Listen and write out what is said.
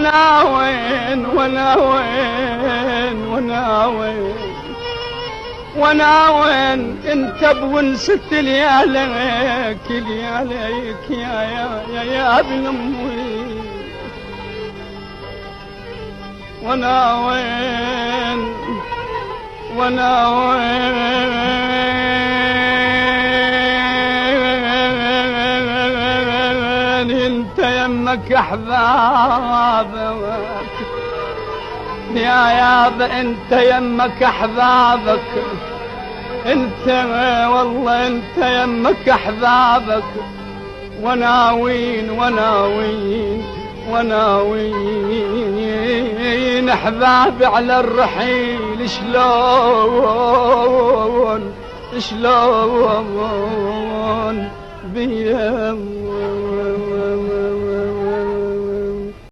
وانا وين وانا وين وانا وين وانا وين انت بونست لي عليك لي عليك يا ابن امي وانا وين وانا وين انت يمك احبابك يا ياب انت يمك احبابك انت والله انت يمك احبابك وناوين وناوين وناوين احبابي على الرحيل شلون شلون بيهم